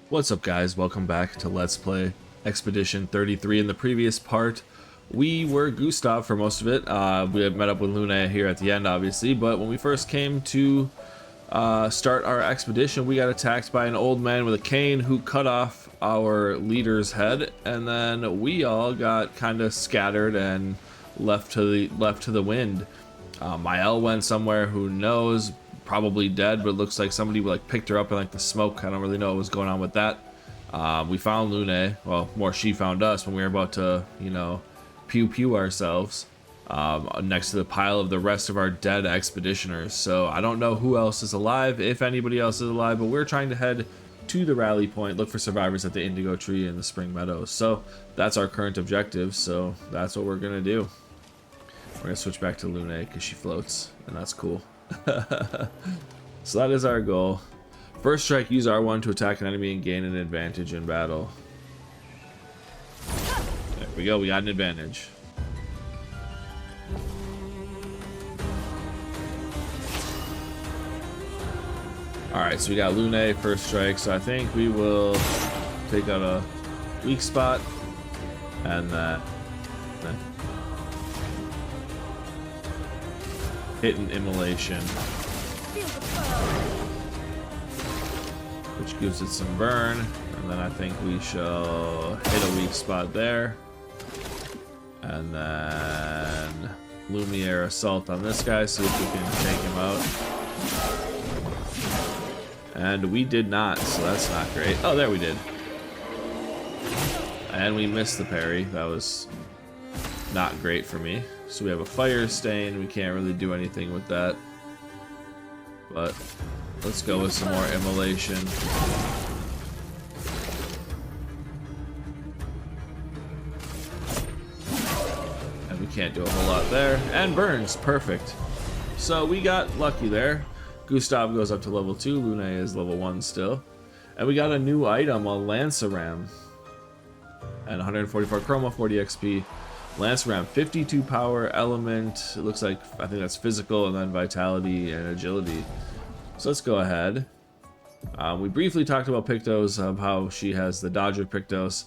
What's up, guys? Welcome back to Let's Play Expedition 33. In the previous part, we were Gustave for most of it. We had met up with Lune here at the end, obviously, but when we first came to start our expedition, we got attacked by an old man with a cane who cut off our leader's head, and then we all got kind of scattered and left to the wind. Mael went somewhere, who knows, probably dead, but it looks like somebody like picked her up in like the smoke. I don't really know what was going on with that. We found Lune, well, more she found us when we were about to, you know, pew ourselves next to the pile of the rest of our dead expeditioners. So I don't know who else is alive, if anybody else is alive, but we're trying to head to the rally point, look for survivors at the indigo tree in the spring meadows. So that's our current objective, so that's what we're gonna do. We're gonna switch back to Lune because she floats, and that's cool. So that is our goal. First strike, use R1 to attack an enemy and gain an advantage in battle. There we go, we got an advantage. Alright, so we got Lune first strike, so I think we will take out a weak spot and then hit an immolation, which gives it some burn, and then I think we shall hit a weak spot there, and then Lumiere assault on this guy, see if we can take him out. And we did not, so that's not great. Oh, there we did. And we missed the parry. That was not great for me. So we have a fire stain. We can't really do anything with that. But let's go with some more immolation. And we can't do a whole lot there. And burns. Perfect. So we got lucky there. Gustave goes up to level 2. Lune is level 1 still. And we got a new item, a Lanceram. And 144 chroma, 40 XP. Lanceram, 52 power, element. It looks like, I think that's physical, and then vitality and agility. So let's go ahead. We briefly talked about Pictos, of how she has the dodge of Pictos.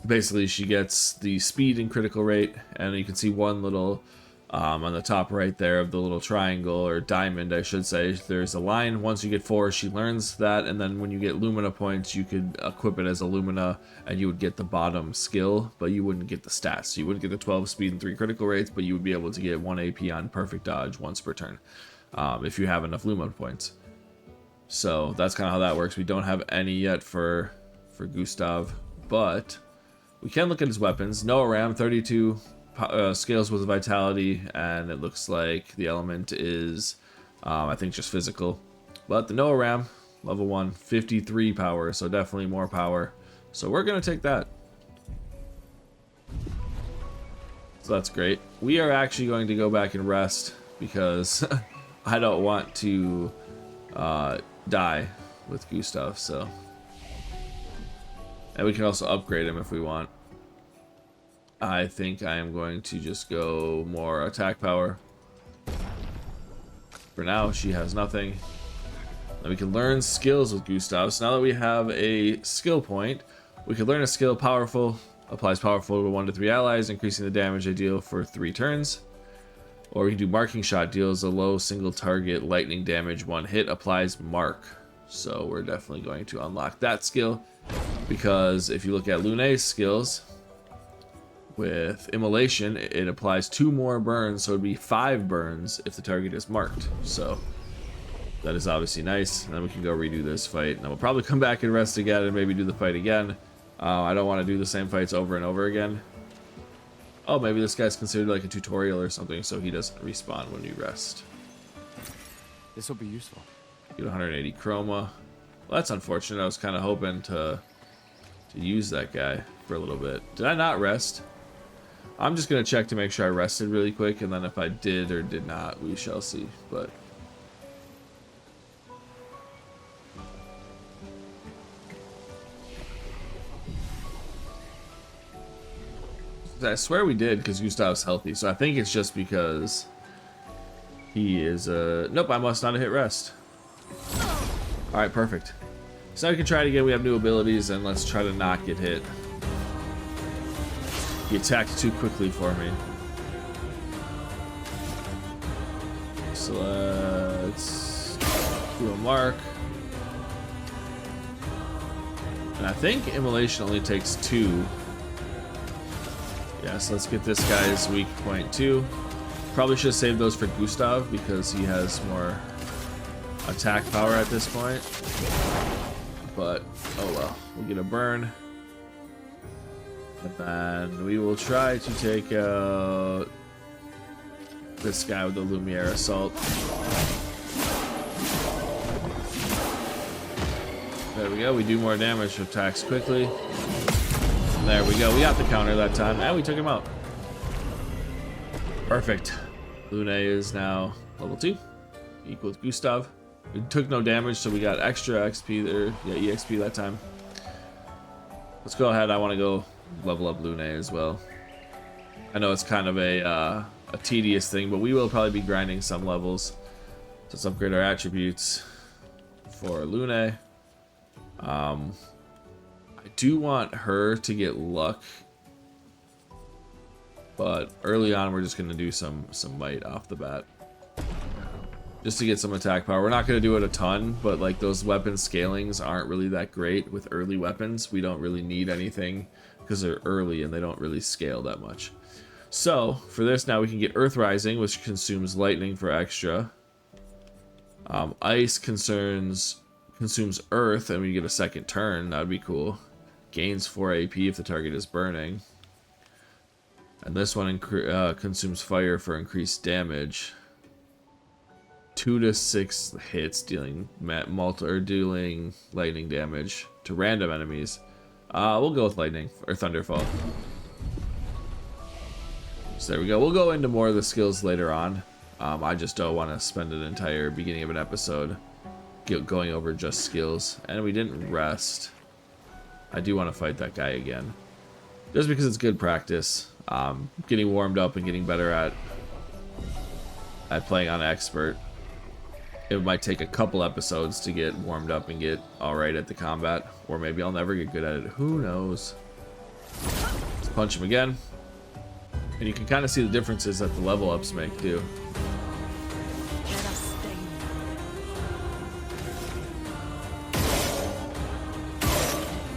Basically, she gets the speed and critical rate, and you can see one little on the top right there of the little triangle, or diamond I should say, there's a line. Once you get 4, she learns that, and then when you get Lumina points, you could equip it as a Lumina, and you would get the bottom skill, but you wouldn't get the stats. So you wouldn't get the 12 speed and 3 critical rates, but you would be able to get 1 AP on perfect dodge once per turn, if you have enough Lumina points. So that's kind of how that works. We don't have any yet for Gustave, but we can look at his weapons. Noah Ram, 32 scales with vitality, and it looks like the element is I think just physical. But the Noah Ram, level 1, 53 power, so definitely more power, so we're gonna take that. So that's great. We are actually going to go back and rest because I don't want to die with Gustave. So, and we can also upgrade him if we want. I think I am going to just go more attack power. For now, she has nothing. And we can learn skills with Gustave. So now that we have a skill point, we can learn a skill. Powerful. Applies powerful to 1 to 3 allies, increasing the damage they deal for 3 turns. Or we can do marking shot. Deals a low single target lightning damage 1 hit. Applies mark. So we're definitely going to unlock that skill. Because if you look at Lune's skills, with immolation, it applies 2 more burns, so it'd be 5 burns if the target is marked. So that is obviously nice. And then we can go redo this fight, and then we'll probably come back and rest again and maybe do the fight again. I don't want to do the same fights over and over again. Oh, maybe this guy's considered like a tutorial or something, so he doesn't respawn when you rest. This will be useful. Get 180 chroma. Well, that's unfortunate. I was kind of hoping to use that guy for a little bit. Did I not rest? I'm just going to check to make sure I rested really quick, and then if I did or did not, we shall see. But I swear we did, because Gustave's healthy, so I think it's just because he is nope, I must not have hit rest. Alright, perfect. So we can try it again. We have new abilities, and let's try to not get hit. He attacked too quickly for me. So let's do a mark. And I think Immolation only takes 2. Yeah, so let's get this guy's weak point 2. Probably should have saved those for Gustave because he has more attack power at this point. But, oh well. We'll get a burn. And then we will try to take out this guy with the Lumiere Assault. There we go. We do more damage, attacks quickly. There we go. We got the counter that time, and we took him out. Perfect. Lune is now level 2, equal to Gustave. We took no damage, so we got extra XP there. Yeah, EXP that time. Let's go ahead. I want to go level up Lune as well. I know it's kind of a tedious thing, but we will probably be grinding some levels. So let's upgrade our attributes for Lune. I do want her to get luck, but early on we're just going to do some might off the bat. Just to get some attack power. We're not going to do it a ton, but like those weapon scalings aren't really that great with early weapons. We don't really need anything because they're early and they don't really scale that much. So for this now we can get Earth Rising, which consumes lightning for extra. Ice consumes Earth and we get a second turn. That would be cool. Gains 4 AP if the target is burning. And this one consumes Fire for increased damage. 2 to 6 hits, dealing dealing lightning damage to random enemies. We'll go with lightning or thunderfall. So there we go. We'll go into more of the skills later on. I just don't want to spend an entire beginning of an episode going over just skills. And we didn't rest. I do want to fight that guy again, just because it's good practice. Getting warmed up and getting better at playing on expert. It might take a couple episodes to get warmed up and get alright at the combat. Or maybe I'll never get good at it. Who knows? Let's punch him again. And you can kind of see the differences that the level ups make too.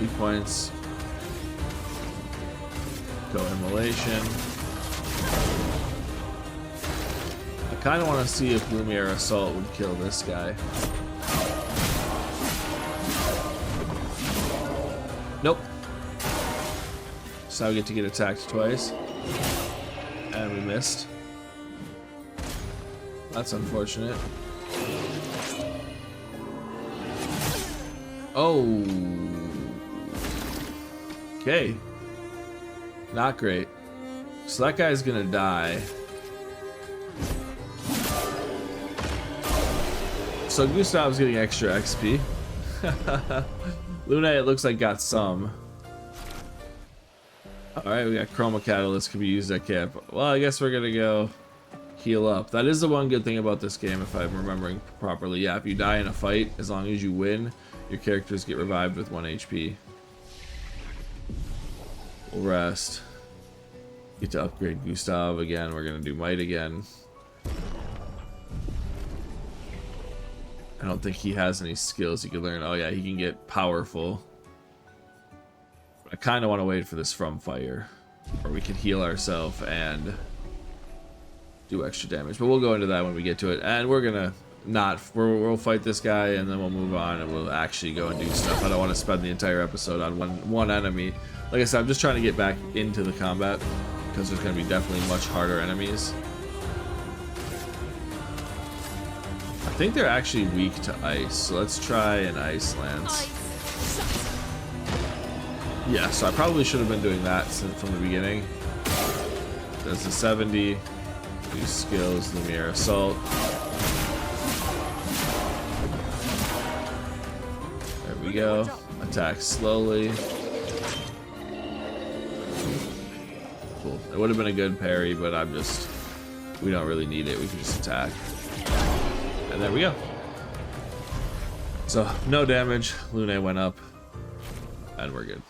Weak points. Go Immolation. I kind of want to see if Lumiere Assault would kill this guy. Nope. So I get to get attacked twice. And we missed. That's unfortunate. Oh. Okay. Not great. So that guy's gonna die. So Gustave's getting extra XP. Lune, it looks like, got some. Alright, we got Chroma Catalyst, can be used at camp. Well, I guess we're gonna go heal up. That is the one good thing about this game, if I'm remembering properly. Yeah, if you die in a fight, as long as you win, your characters get revived with 1 HP. We'll rest. Get to upgrade Gustave again. We're gonna do Might again. I don't think he has any skills he could learn. Oh yeah, he can get powerful. I kind of want to wait for this From Fire, where we can heal ourselves and do extra damage. But we'll go into that when we get to it. And we're gonna we'll fight this guy and then we'll move on and we'll actually go and do stuff. I don't want to spend the entire episode on one enemy. Like I said, I'm just trying to get back into the combat because there's going to be definitely much harder enemies. I think they're actually weak to ice, so let's try an Ice Lance. Yeah, so I probably should have been doing that from the beginning. There's the 70. Use skills, Lumiere Assault. There we go. Attack slowly. Cool. It would have been a good parry, but we don't really need it. We can just attack. And there we go. So, no damage. Lune went up. And we're good.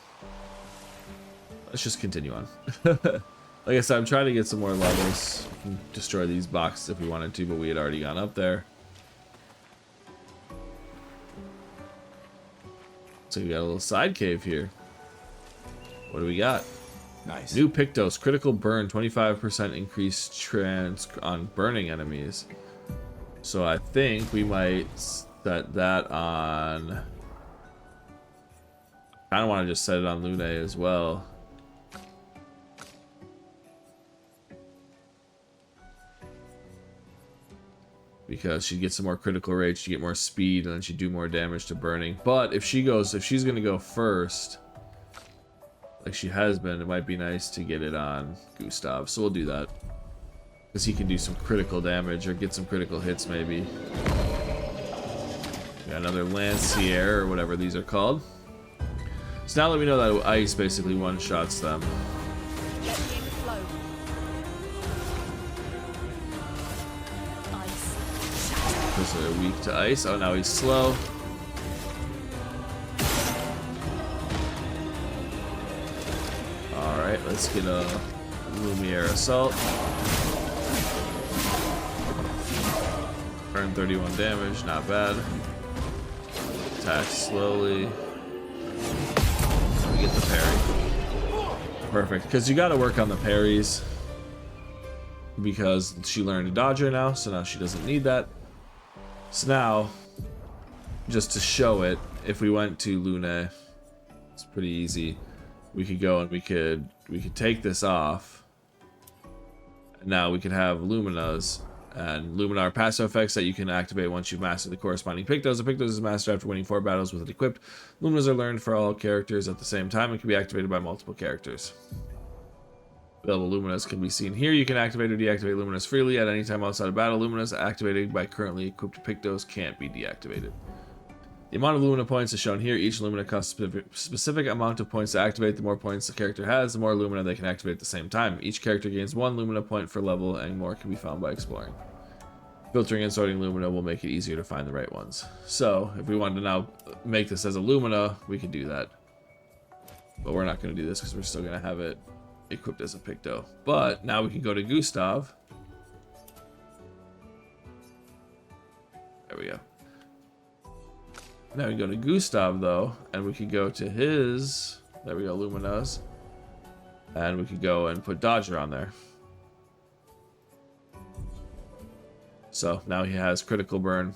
Let's just continue on. Like I said, I'm trying to get some more levels. We can destroy these boxes if we wanted to, but we had already gone up there. So we got a little side cave here. What do we got? Nice. New Pictos, critical burn, 25% increased chance on burning enemies. So I think we might set that on... I don't want to just set it on Lune as well. Because she'd get some more critical rate, she'd get more speed, and then she'd do more damage to burning. But if she's gonna go first, like she has been, it might be nice to get it on Gustave. So we'll do that. Because he can do some critical damage or get some critical hits maybe. Got another Lancelier or whatever these are called. So now that we know that ice basically one-shots them. Because they're weak to ice. Oh, now he's slow. Alright, let's get a Lumiere Assault. Burn 31 damage, not bad. Attack slowly. We get the parry. Perfect, because you gotta work on the parries. Because she learned a dodger now, so now she doesn't need that. So now, just to show it, if we went to Lune, it's pretty easy. We could go and we could take this off. And now we could have Luminas. And Lumina are passive effects that you can activate once you've mastered the corresponding Pictos. A Pictos is mastered after winning 4 battles with it equipped. Luminas are learned for all characters at the same time and can be activated by multiple characters. Available Luminas can be seen here. You can activate or deactivate Luminas freely at any time outside of battle. Luminas activated by currently equipped Pictos can't be deactivated. The amount of Lumina points is shown here. Each Lumina costs a specific amount of points to activate. The more points the character has, the more Lumina they can activate at the same time. Each character gains 1 Lumina point for level, and more can be found by exploring. Filtering and sorting Lumina will make it easier to find the right ones. So, if we wanted to now make this as a Lumina, we could do that. But we're not going to do this because we're still going to have it equipped as a Picto. But now we can go to Gustave. There we go. Now we go to Gustave though, and we could go to his, there we go, Luminas, and we could go and put Dodger on there. So now he has critical burn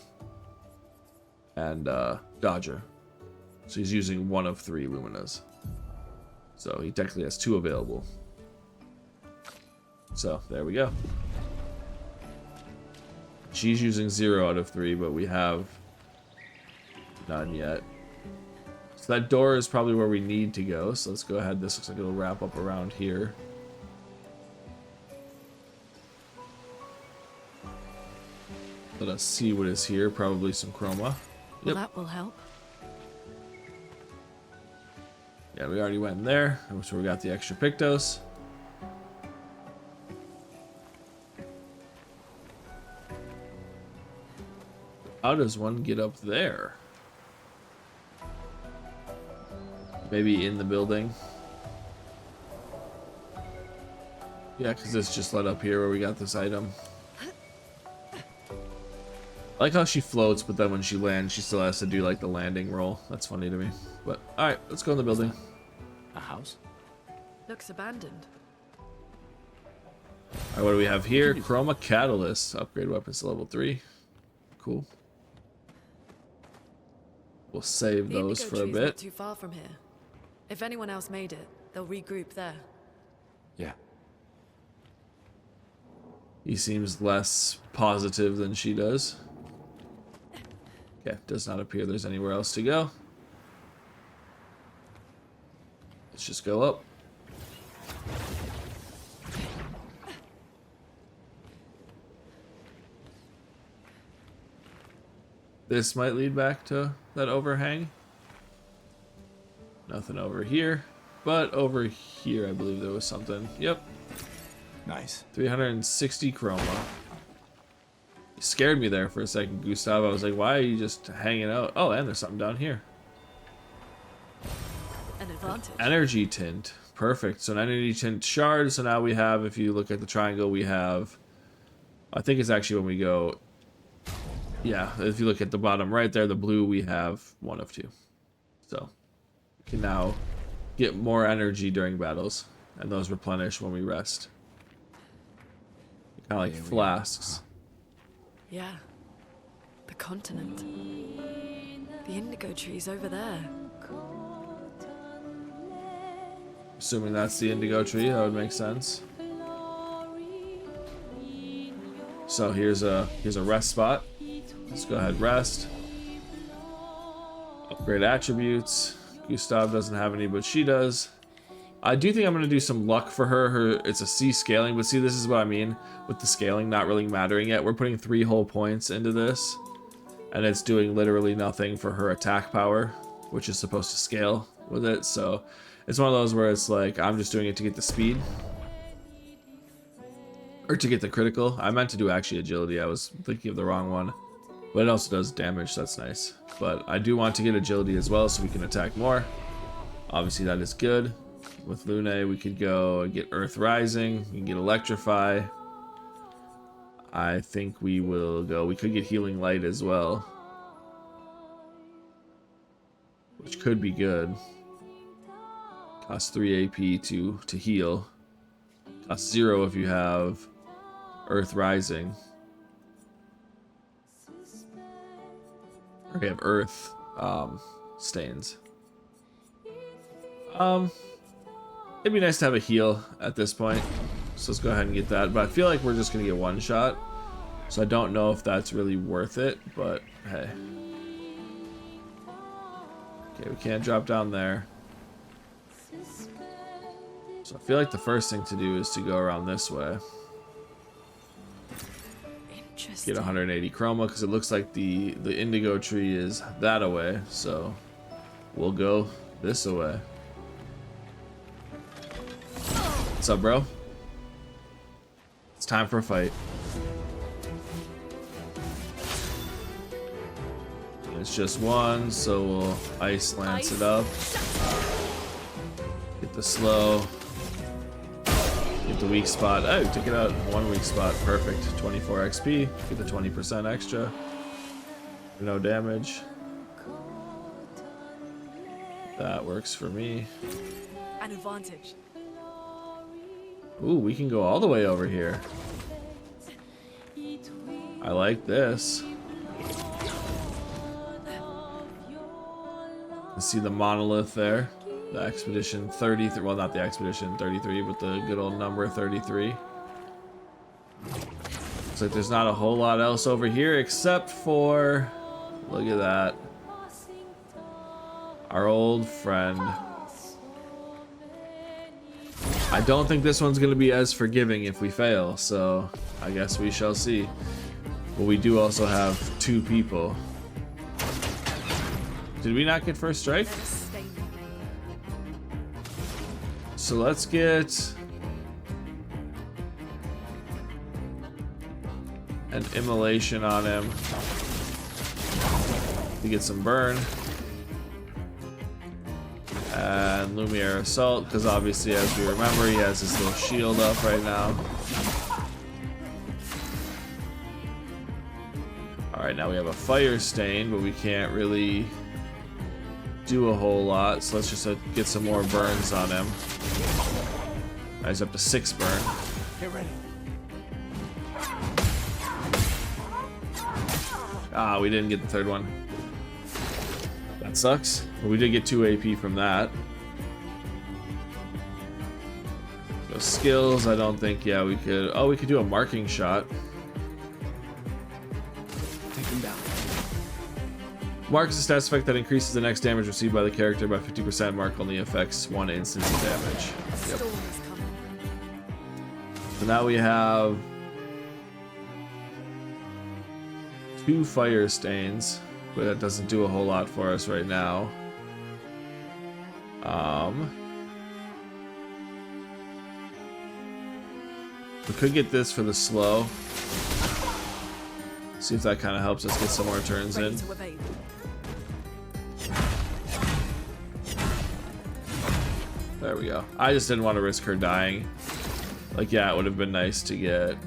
and Dodger. So he's using 1 of 3 Luminas. So he technically has 2 available. So there we go. She's using 0 out of 3, but we have none yet. So that door is probably where we need to go. So let's go ahead. This looks like it'll wrap up around here. Let us see what is here. Probably some chroma. Well, Yep. that will help. Yeah, we already went in there. That's where we got the extra Pictos. How does one get up there? Maybe in the building. Yeah, because it's just led up here where we got this item. I like how she floats, but then when she lands, she still has to do like the landing roll. That's funny to me. But alright, let's go in the building. A house? Looks abandoned. Alright, what do we have here? Chroma Catalyst. Upgrade weapons to level 3. Cool. We'll save The those indigo for a tree's not bit. too far from here. If anyone else made it, they'll regroup there. Yeah. He seems less positive than she does. Okay, does not appear there's anywhere else to go. Let's just go up. This might lead back to that overhang. Nothing over here. But over here, I believe there was something. Yep. Nice. 360 chroma. scared me there for a second, Gustave. I was like, why are you just hanging out? Oh, and there's something down here. An advantage. Energy tint. Perfect. So an energy tint shard. So now we have, if you look at the triangle, we have, I think it's actually when we go, yeah, if you look at the bottom right there, the blue, we have 1 of 2. So we can now get more energy during battles, and those replenish when we rest. Kind of like flasks. Yeah. The continent. The indigo trees over there. Assuming that's the indigo tree, that would make sense. So here's a rest spot. Let's go ahead, rest. Upgrade attributes. Gustave doesn't have any, but she does. I do think I'm gonna do some luck for her. It's a C scaling, but see, this is what I mean with the scaling not really mattering yet. We're putting 3 whole points into this, and it's doing literally nothing for her attack power, which is supposed to scale with it. So it's one of those where it's like, I'm just doing it to get the speed. Or to get the critical. I meant to do actually agility. I was thinking of the wrong one. But it also does damage, so that's nice. But I do want to get agility as well so we can attack more. Obviously that is good. With Lune, we could go and get Earth Rising. We can get Electrify. I think we will go. We could get Healing Light as well, which could be good. Costs 3 AP to heal. Costs 0 if you have Earth Rising. Or we have Earth stains. It'd be nice to have a heal at this point, so let's go ahead and get that. But I feel like we're just gonna get 1 shot, so I don't know if that's really worth it. But hey, okay, we can't drop down there. So I feel like the first thing to do is to go around this way. Get 180 chroma, because it looks like the indigo tree is that away. So we'll go this away. What's up, bro? It's time for a fight. It's just 1, so we'll ice lance it up. Get the slow. Get the weak spot. Oh, took it out. 1 weak spot. Perfect. 24 XP. Get the 20% extra. No damage. That works for me. An advantage. Ooh, we can go all the way over here. I like this. Let's see the monolith there. The expedition 33, well, not the expedition 33, but the good old number 33. Looks like there's not a whole lot else over here except for, look at that, our old friend. I don't think this one's going to be as forgiving if we fail, so I guess we shall see. But we do also have 2 people. Did we not get first strike? So let's get an immolation on him to get some burn. And Lumiere Assault, because obviously, as we remember, he has his little shield up right now. Alright, now we have a Fire Stain, but we can't really do a whole lot, so let's just get some more burns on him. He's up to 6 burn. Get ready. Ah, we didn't get the 3rd one. That sucks. But we did get 2 AP from that. So skills, I don't think, yeah, we could. Oh, we could do a marking shot. Take him down. Mark is a stats effect that increases the next damage received by the character by 50%. Mark only affects 1 instance of damage. Yep. Storm is coming. So now we have 2 fire stains, but that doesn't do a whole lot for us right now. We could get this for the slow. See if that kind of helps us get some more turns Ready in. to evade. There we go. I just didn't want to risk her dying. Like, yeah, it would have been nice to get...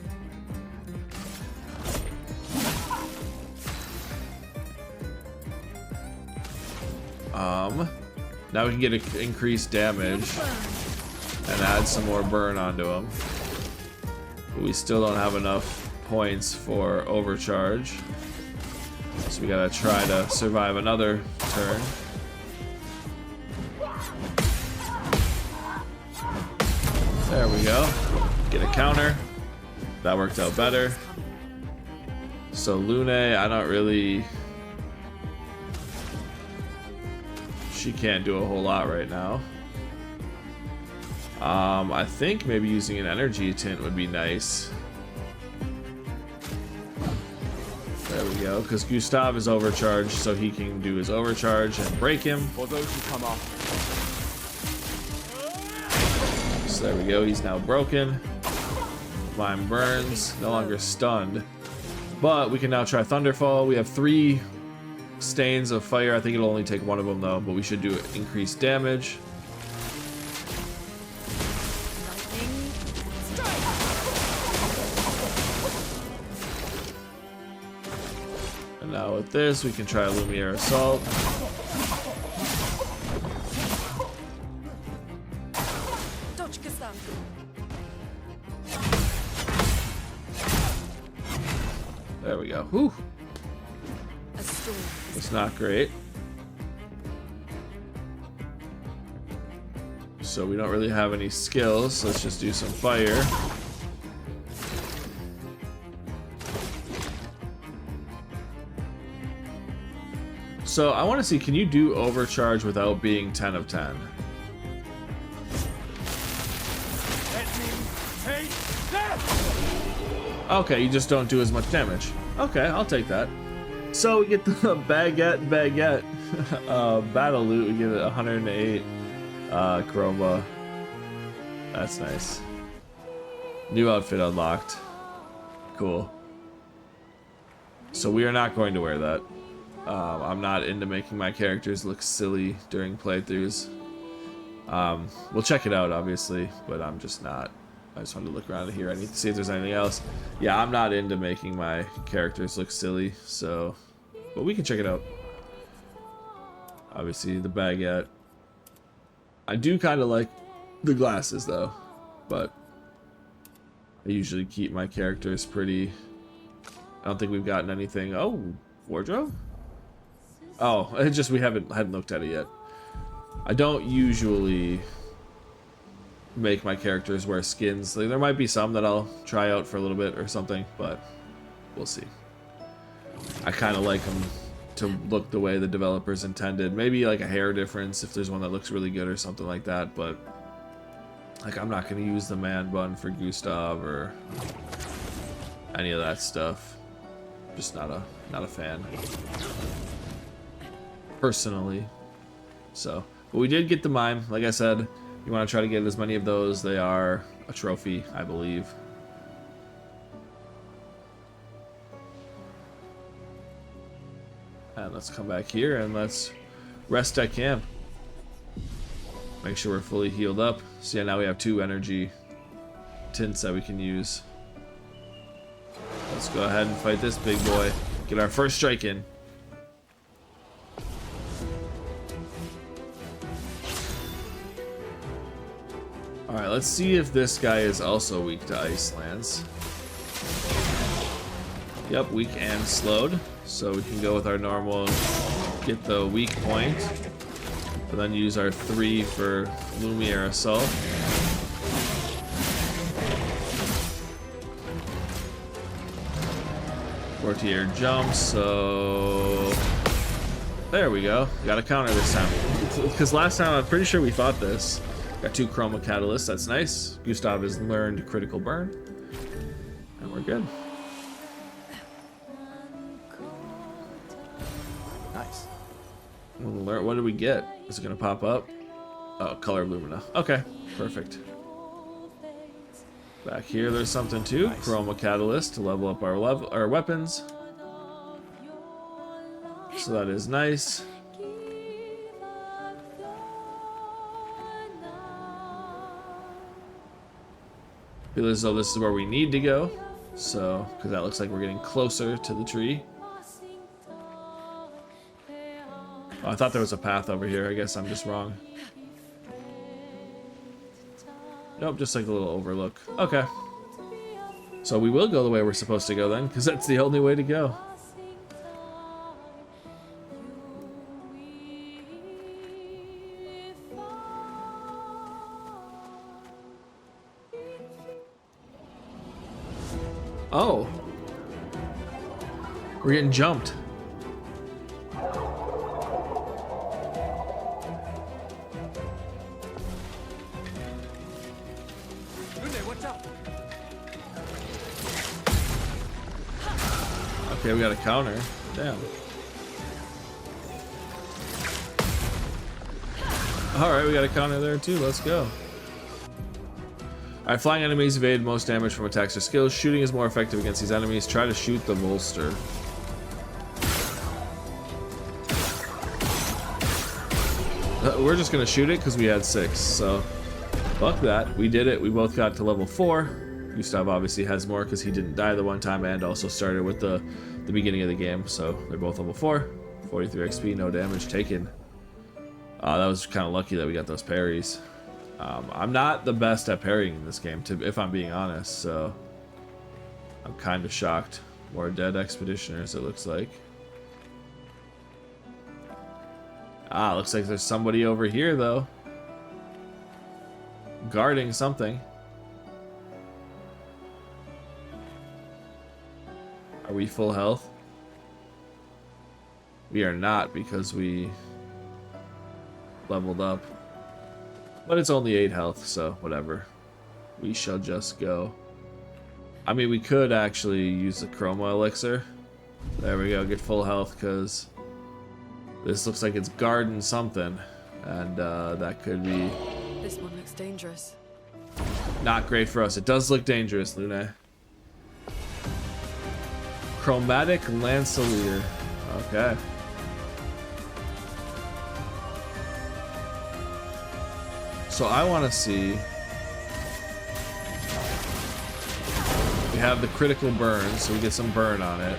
Now we can get increased damage and add some more burn onto him. But we still don't have enough points for overcharge. So we gotta try to survive another turn. There we go. Get a counter. That worked out better. So Lune, I don't really... She can't do a whole lot right now. I think maybe using an energy tint would be nice. There we go, because Gustave is overcharged, so he can do his overcharge and break him. For those who come off. So there we go, he's now broken. Mime burns, no longer stunned. But we can now try Thunderfall. We have 3 stains of fire. I think it'll only take one of them though, but we should do increased damage. Lightning strike. And now with this, we can try Lumiere Assault. Dodge Gustave. There we go. Whew. A storm. It's not great. So we don't really have any skills, so let's just do some fire. So I want to see, can you do overcharge without being 10 of 10? Let me take that! Okay, you just don't do as much damage. Okay, I'll take that. So we get the baguette battle loot. We get 108 chroma. That's nice. New outfit unlocked. Cool. So we are not going to wear that. I'm not into making my characters look silly during playthroughs. We'll check it out, obviously, but I'm just not. I just wanted to look around here. I need to see if there's anything else. Yeah, I'm not into making my characters look silly, so... But we can check it out. Obviously, the baguette. I do kind of like the glasses, though. But I usually keep my characters pretty... I don't think we've gotten anything... Oh, wardrobe? Oh, it's just we hadn't looked at it yet. I don't usually make my characters wear skins. Like, there might be some that I'll try out for a little bit or something, but we'll see. I kind of like them to look the way the developers intended. Maybe like a hair difference if there's one that looks really good or something like that, but like I'm not going to use the man bun for Gustave or any of that stuff. Just not a fan personally. So, but we did get the Mime. Like I said, you want to try to get as many of those. They are a trophy, I believe. And let's come back here and let's rest at camp. Make sure we're fully healed up. So yeah, now we have 2 energy tints that we can use. Let's go ahead and fight this big boy. Get our first strike in. Alright, let's see if this guy is also weak to Ice Lance. Yep, weak and slowed. So we can go with our normal, get the weak point, and then use our 3 for Lumiere Assault. Fortier jump, so there we go. Got a counter this time. Because last time I'm pretty sure we fought this. Got 2 chroma catalysts, that's nice. Gustave has learned critical burn. And we're good. Nice. What did we get? Is it gonna pop up? Oh, color Lumina. Okay, perfect. Back here there's something too. Nice. Chroma catalyst to level up our weapons. So that is nice. Feel as though this is where we need to go. So, because that looks like we're getting closer to the tree. Oh, I thought there was a path over here. I guess I'm just wrong. Nope, just like a little overlook. Okay. So we will go the way we're supposed to go then, because that's the only way to go. Oh. We're getting jumped. Lune, watch out! Okay, we got a counter. Damn. Alright, we got a counter there too. Let's go. Alright, flying enemies evade most damage from attacks or skills. Shooting is more effective against these enemies. Try to shoot the bolster. We're just gonna shoot it because we had 6, so fuck that. We did it. We both got to level 4. Gustave obviously has more because he didn't die the one time and also started with the beginning of the game, so they're both level 4. 43 XP, no damage taken. That was kind of lucky that we got those parries. I'm not the best at parrying in this game, if I'm being honest, so I'm kind of shocked. More dead expeditioners, it looks like. Looks like there's somebody over here, though. Guarding something. Are we full health? We are not, because we leveled up. But it's only 8 health, so whatever. We shall just go. I mean, we could actually use the Chroma Elixir. There we go, get full health, because this looks like it's guarding something. And that could be... This one looks dangerous. Not great for us. It does look dangerous, Lune. Chromatic Lancelier. Okay. So I want to see. We have the critical burn, so we get some burn on it.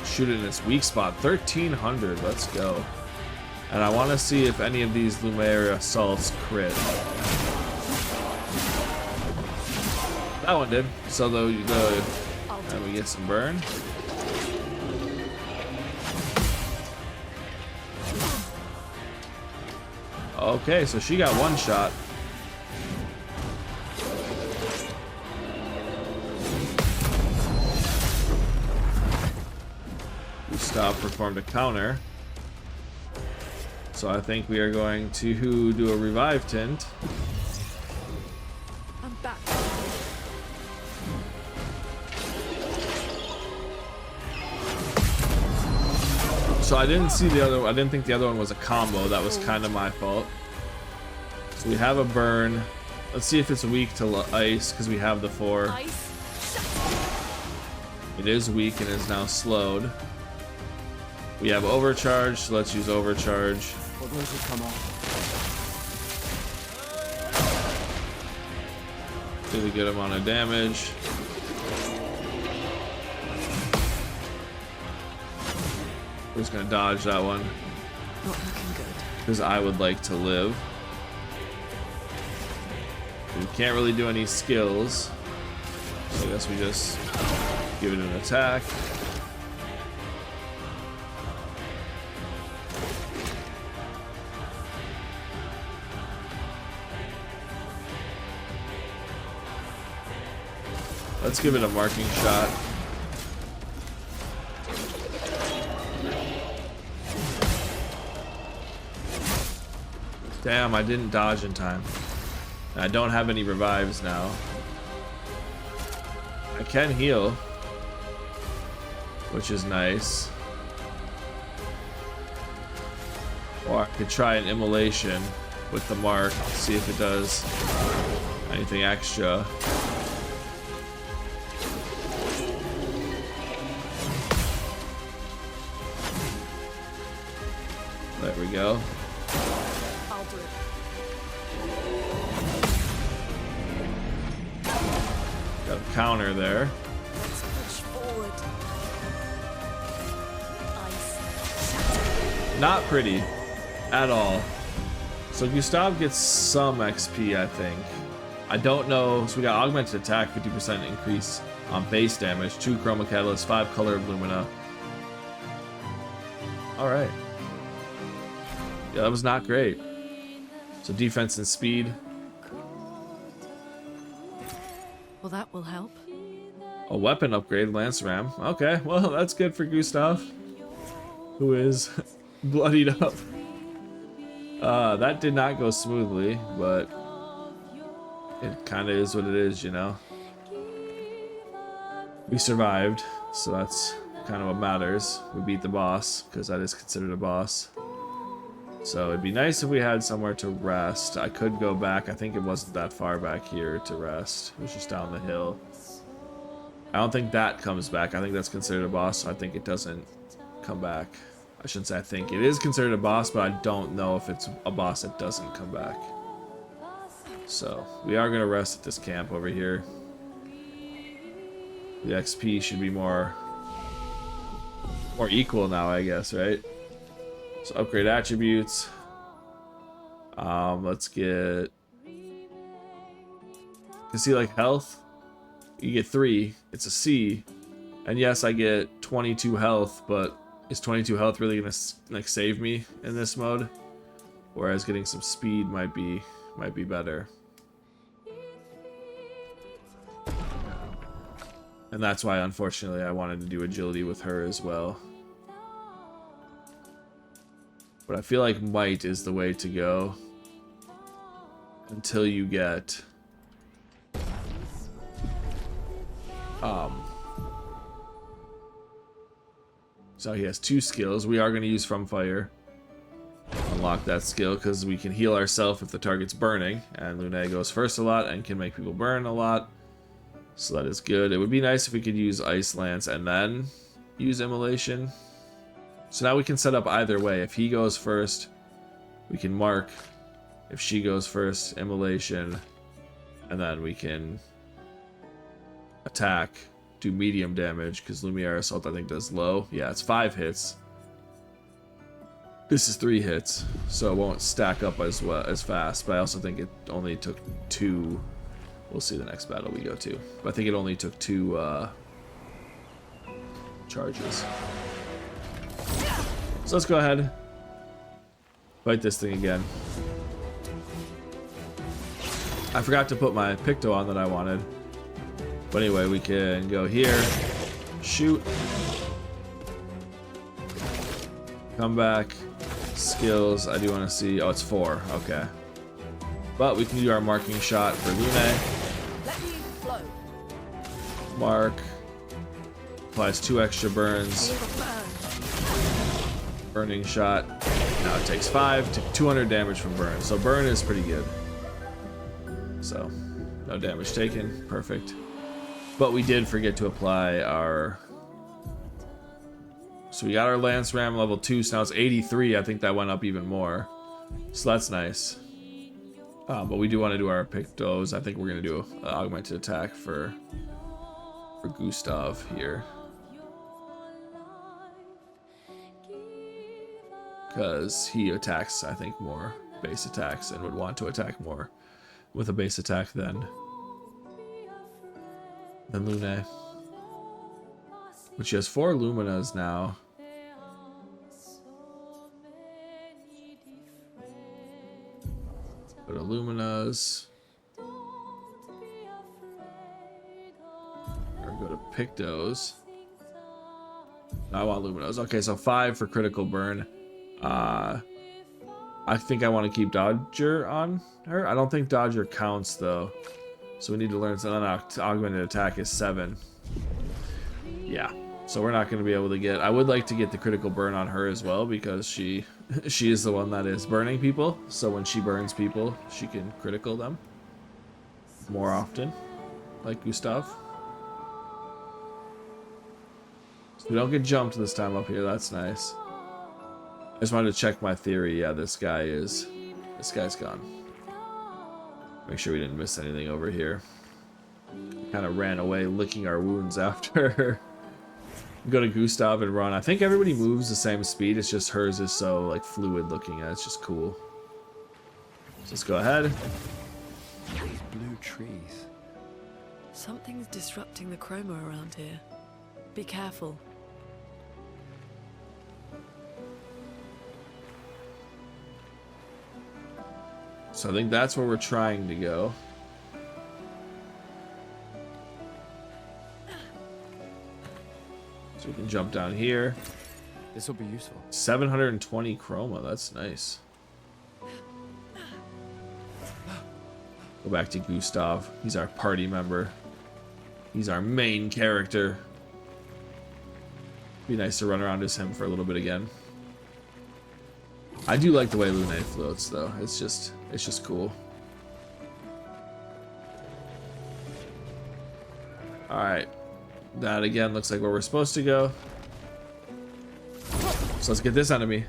Shoot it in its weak spot. 1300. Let's go. And I want to see if any of these Lumiere assaults crit. That one did. So and we get some burn. Okay, so she got one shot. Gustave performed a counter. So I think we are going to do a revive tint. I'm back. So I didn't see the other. I didn't think the other one was a combo. That was kind of my fault. So we have a burn. Let's see if it's weak to ice because we have the 4. Ice. It is weak and is now slowed. We have overcharge. So let's use overcharge. Did a good amount of damage. We're just gonna dodge that one. Not looking good. Because I would like to live. We can't really do any skills. So I guess we just give it an attack. Let's give it a marking shot. Damn, I didn't dodge in time. I don't have any revives now. I can heal, which is nice. Or I could try an immolation with the mark, see if it does anything extra. There we go. I'll do it. Got a counter there. Let's push forward. Ice. Shatter. Not pretty at all. So Gustave gets some XP, I think. I don't know. So we got augmented attack, 50% increase on base damage, 2 chroma catalyst, 5 color of lumina. Alright. Yeah, that was not great. So defense and speed. Well, that will help. A weapon upgrade, Lance Ram. Okay, well, that's good for Gustave, who is bloodied up. That did not go smoothly, but it kind of is what it is, you know. We survived, so that's kind of what matters. We beat the boss, because that is considered a boss. So it'd be nice if we had somewhere to rest. I could go back. I think it wasn't that far back here to rest. It was just down the hill. I don't think that comes back. I think that's considered a boss, so I think it doesn't come back. I shouldn't say I think. It is considered a boss, but I don't know if it's a boss that doesn't come back. So we are going to rest at this camp over here. The XP should be more equal now, I guess, right? So upgrade attributes. Let's get... You can see like health. You get 3. It's a C. And yes, I get 22 health, but is 22 health really gonna like save me in this mode? Whereas getting some speed might be better. And that's why, unfortunately, I wanted to do agility with her as well. But I feel like might is the way to go until you get so he has 2 skills. We are going to use From Fire. Unlock that skill because we can heal ourselves if the target's burning. And Lune goes first a lot and can make people burn a lot. So that is good. It would be nice if we could use Ice Lance and then use Immolation. So now we can set up either way. If he goes first, we can mark. If she goes first, Immolation. And then we can attack, do medium damage, because Lumiere Assault I think does low. Yeah, it's 5 hits. This is 3 hits, so it won't stack up as fast, but I also think it only took 2. We'll see the next battle we go to. But I think it only took 2 charges. So let's go ahead. Fight this thing again. I forgot to put my Picto on that I wanted. But anyway, we can go here. Shoot. Come back. Skills. I do want to see. Oh, it's 4. Okay. But we can do our marking shot for Lune. Let me flow. Mark. Applies 2 extra burns. Burning shot. Now it takes 5 to 200 damage from burn. So burn is pretty good. So no damage taken. Perfect. But we did forget to apply our... So we got our Lance Ram level 2, so now it's 83. I think that went up even more. So that's nice. But we do want to do our Pictos. I think we're going to do an augmented attack for Gustave here. Because he attacks, I think, more base attacks and would want to attack more with a base attack than Lune. But she has 4 Luminas now. Go to Luminas. Or go to Pictos. I want Luminos. Okay, so 5 for critical burn. I think I want to keep Dodger on her. I don't think Dodger counts though. So we need to learn something. Augmented attack is 7. Yeah. So we're not going to be able to get... I would like to get the critical burn on her as well because she is the one that is burning people. So when she burns people, she can critical them more often, like Gustave. So we don't get jumped this time up here. That's nice. just wanted to check my theory. Yeah, this guy's gone. Make sure we didn't miss anything over here. Kind of ran away licking our wounds after. Go to Gustave and run. I think everybody moves the same speed. It's just hers is so like fluid looking. It's just cool. So let's go ahead. These blue trees. Something's disrupting the chroma around here. Be careful. So I think that's where we're trying to go. So we can jump down here. This will be useful. 720 chroma, that's nice. Go back to Gustave. He's our party member. He's our main character. Be nice to run around as him for a little bit again. I do like the way Lune floats though. It's just cool. Alright. That again looks like where we're supposed to go. So let's get this enemy.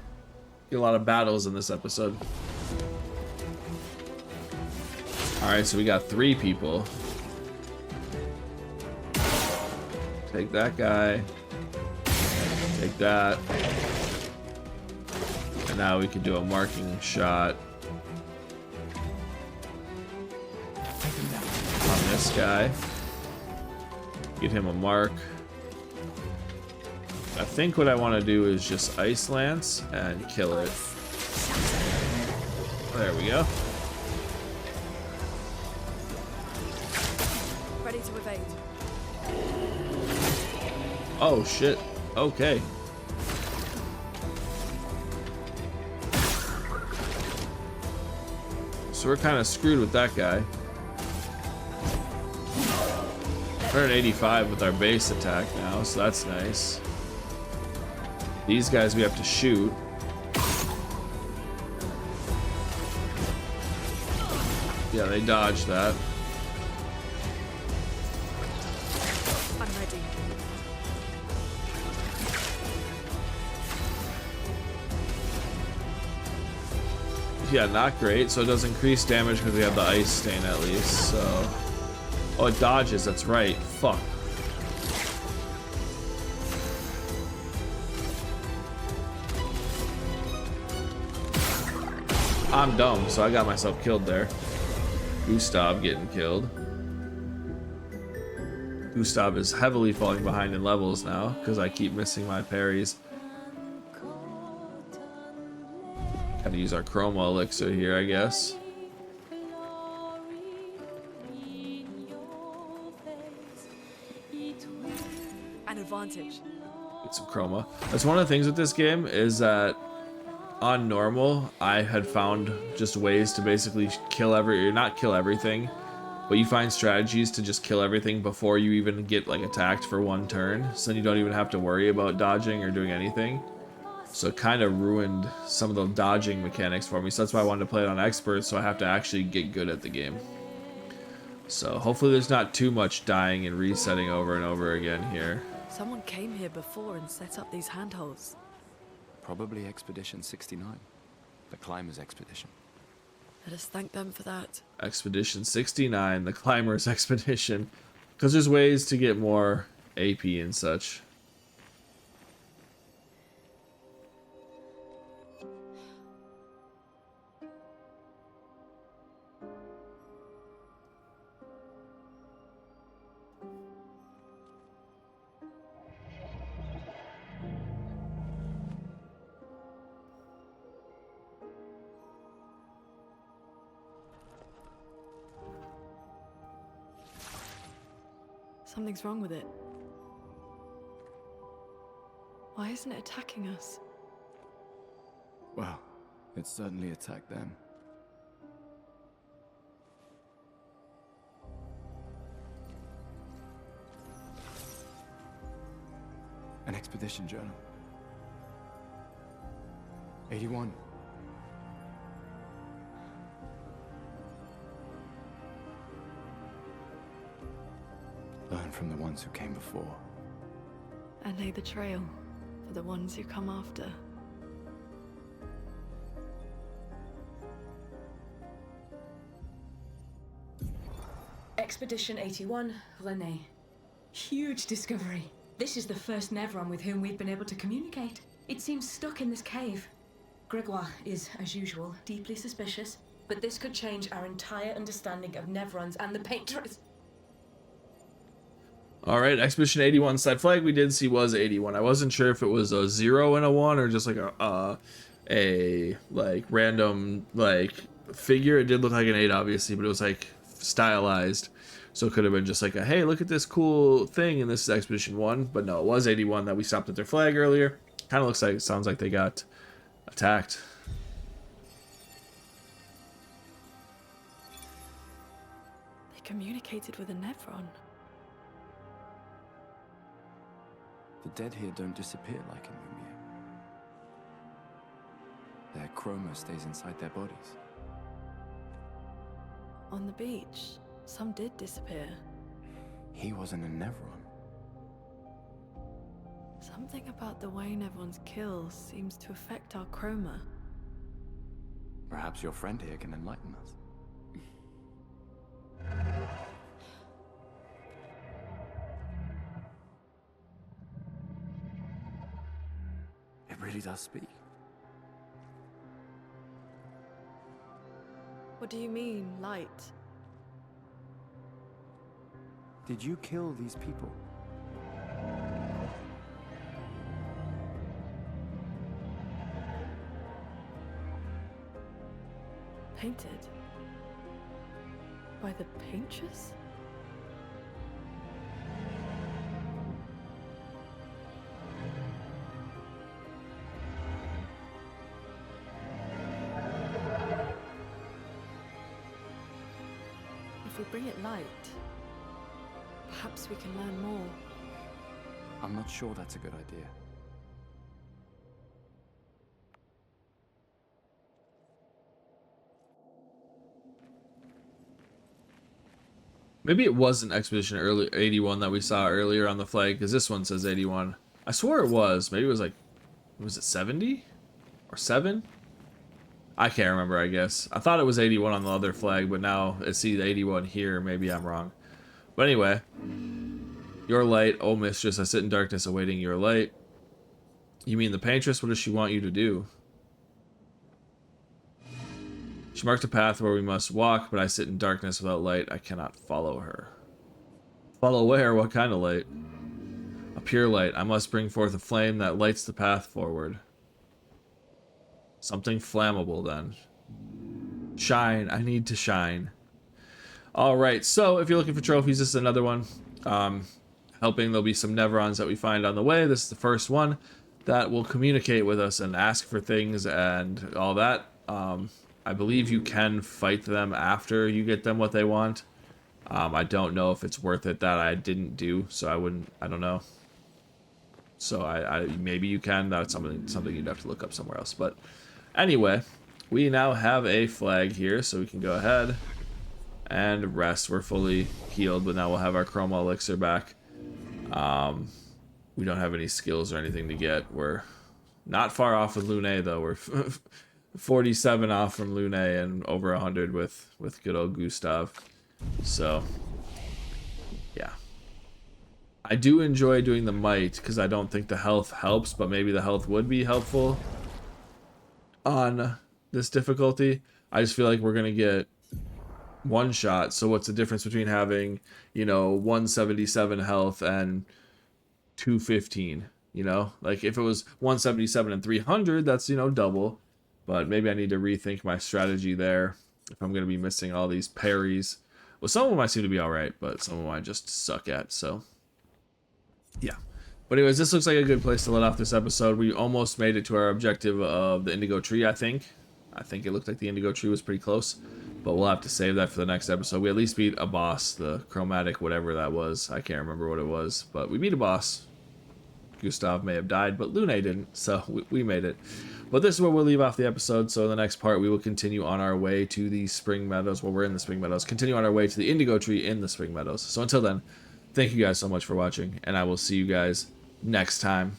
Get a lot of battles in this episode. Alright, so we got 3 people. Take that guy. Take that. And now we can do a marking shot on this guy. Give him a mark. I think what I want to do is just Ice Lance and kill it. There we go. Ready to evade. Oh shit. Okay. So we're kind of screwed with that guy. 185 with our base attack now, so that's nice. These guys we have to shoot. Yeah, they dodged that. I'm ready. Yeah, not great. So it does increase damage because we have the ice stain at least. So, oh, it dodges. That's right. Fuck. I'm dumb, so I got myself killed there. Gustave getting killed. Gustave is heavily falling behind in levels now because I keep missing my parries. Gotta use our Chroma Elixir here, I guess. An advantage. Get some Chroma. That's one of the things with this game is that on normal, I had found just ways to basically not kill everything, but you find strategies to just kill everything before you even get like attacked for one turn, so then you don't even have to worry about dodging or doing anything. So it kind of ruined some of the dodging mechanics for me, so that's why I wanted to play it on expert, so I have to actually get good at the game. So hopefully there's not too much dying and resetting over and over again here. Someone came here before and set up these handholds. Probably Expedition 69. The Climbers Expedition. Let us thank them for that. Expedition 69, the Climbers Expedition. Because there's ways to get more AP and such. Something's wrong with it. Why isn't it attacking us? Well, it certainly attacked them. An expedition journal. 81. Learn from the ones who came before. And lay the trail for the ones who come after. Expedition 81, Lene. Huge discovery. This is the first Nevron with whom we've been able to communicate. It seems stuck in this cave. Gregoire is, as usual, deeply suspicious, but this could change our entire understanding of Nevrons and the Paintress. Alright, Expedition 81 side flag we did see was 81. I wasn't sure if it was a 0 and a 1 or just like a like random like figure. It did look like an 8 obviously, but it was like stylized. So it could have been just like a, hey, look at this cool thing, and this is Expedition 1. But no, it was 81 that we stopped at their flag earlier. Kind of looks like, sounds like they got attacked. They communicated with a Nevron. The dead here don't disappear like in Mime. Their chroma stays inside their bodies. On the beach, some did disappear. He wasn't a Nevron. Something about the way Nevrons kill seems to affect our chroma. Perhaps your friend here can enlighten us. It really does speak. What do you mean, light? Did you kill these people? Painted? By the Paintress? If we bring it light, perhaps we can learn more. I'm not sure that's a good idea. Maybe it wasn't Expedition 81 that we saw earlier on the flag, because this one says 81. I swore it was. Maybe it was like, was it 70? Or 7? I can't remember, I guess. I thought it was 81 on the other flag, but now I see the 81 here. Maybe I'm wrong. But anyway. Your light, oh mistress, I sit in darkness awaiting your light. You mean the Paintress? What does she want you to do? She marked a path where we must walk, but I sit in darkness without light. I cannot follow her. Follow where? What kind of light? A pure light. I must bring forth a flame that lights the path forward. Something flammable, then. Shine. I need to shine. Alright, so if you're looking for trophies, this is another one. Helping, there'll be some Nevrons that we find on the way. This is the first one that will communicate with us and ask for things and all that. I believe you can fight them after you get them what they want. I don't know if it's worth it. That I didn't do, so I don't know. So I maybe you can. That's something you'd have to look up somewhere else. But anyway, we now have a flag here, so we can go ahead and rest. We're fully healed, but now we'll have our chroma elixir back. We don't have any skills or anything to get. We're not far off with Lune, though. We're 47 off from Lune and over 100 with good old Gustave. So, yeah. I do enjoy doing the might because I don't think the health helps, but maybe the health would be helpful on this difficulty. I just feel like we're going to get one shot. So what's the difference between having, 177 health and 215? Like if it was 177 and 300, that's, double. But maybe I need to rethink my strategy there if I'm going to be missing all these parries. Well, some of them I seem to be alright, but some of them I just suck at, so yeah. But anyways, this looks like a good place to let off this episode. We almost made it to our objective of the Indigo Tree, I think. I think it looked like the Indigo Tree was pretty close, but we'll have to save that for the next episode. We at least beat a boss, the Chromatic, whatever that was. I can't remember what it was, but we beat a boss. Gustave may have died, but Lune didn't, so we made it. But this is where we'll leave off the episode, so in the next part we will continue on our way to the Spring Meadows. Well, we're in the Spring Meadows. Continue on our way to the Indigo Tree in the Spring Meadows. So until then, thank you guys so much for watching, and I will see you guys next time.